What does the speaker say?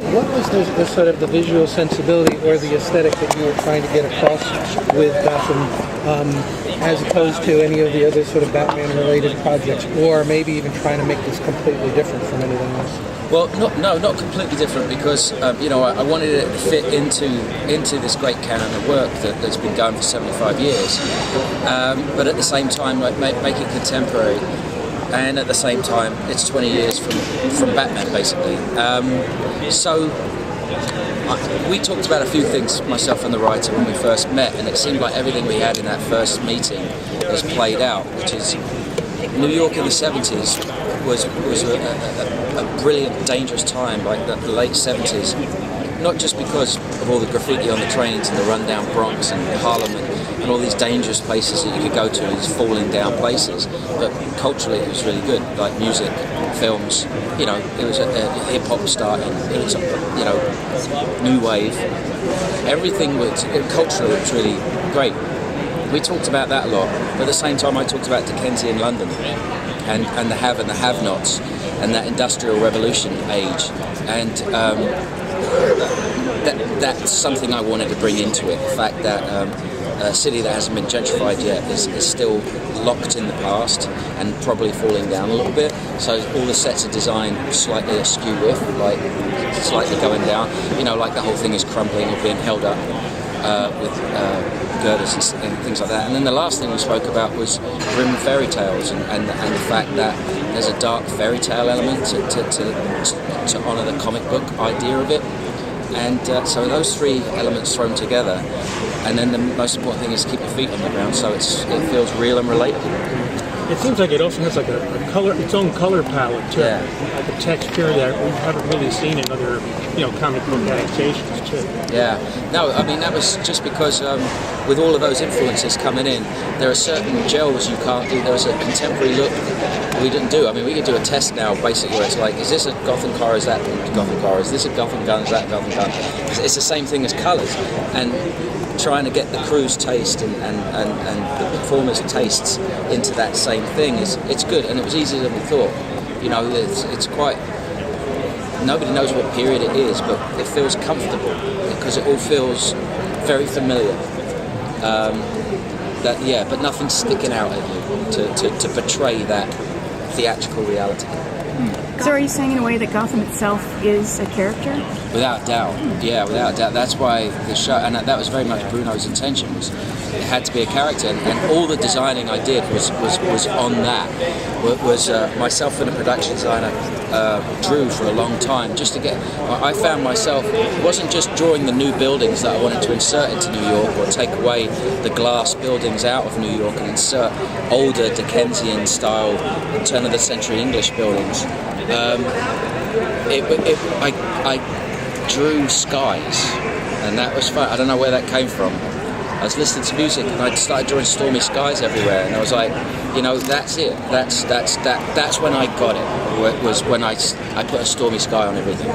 What was the sort of the visual sensibility or the aesthetic that you were trying to get across with Gotham, as opposed to any of the other sort of Batman-related projects, or maybe even trying to make this completely different from anything else? Well, not completely different, because I wanted it to fit into this great canon of work that's been going for 75 years, but at the same time make it contemporary. And at the same time, it's 20 years from Batman, basically. We talked about a few things, myself and the writer, when we first met, and it seemed like everything we had in that first meeting has played out, which is New York in the 70s was a brilliant, dangerous time, like the late 70s. Not just because of all the graffiti on the trains and the rundown Bronx and Harlem and all these dangerous places that you could go to, these falling down places, but culturally it was really good, like music, films, it was a hip-hop starting, it was, new wave, everything was, culturally it was really great. We talked about that a lot, but at the same time I talked about Dickensian London and the have and the have-nots and that industrial revolution age, and that's something I wanted to bring into it. The fact that a city that hasn't been gentrified yet is still locked in the past and probably falling down a little bit. So all the sets are designed slightly askew with, like slightly going down. Like the whole thing is crumbling or being held up with girders and things like that. And then the last thing we spoke about was grim fairy tales and the fact that there's a dark fairy tale element to honour the comic book idea of it. And so those three elements thrown together, and then the most important thing is to keep your feet on the ground, so it feels real and relatable. It seems like it also has like a color, its own color palette too, like a texture that we haven't really seen in other, comic book adaptations too. Yeah, no, I mean that was just because with all of those influences coming in, there are certain gels you can't do. There was a contemporary look we didn't do. I mean, we could do a test now, basically, where it's like, is this a Gotham car? Is that a Gotham car? Is this a Gotham gun? Is that a Gotham gun? It's the same thing as colours, and trying to get the crew's taste and the performers' tastes into that same thing it's good, and it was easier than we thought. It's quite. Nobody knows what period it is, but it feels comfortable because it all feels very familiar. But nothing's sticking out at you to portray that theatrical reality. So are you saying in a way that Gotham itself is a character? Without doubt, yeah, without doubt. That's why the show, and that was very much Bruno's intention, was it had to be a character, and all the designing I did was on that. Myself and a production designer drew for a long time just to get. I found myself, it wasn't just drawing the new buildings that I wanted to insert into New York or take away the glass buildings out of New York and insert older Dickensian style, turn of the century English buildings. I drew skies, and that was fun. I don't know where that came from. I was listening to music and I started drawing stormy skies everywhere, and I was like, that's it. That's when I got it. Was when I put a stormy sky on everything.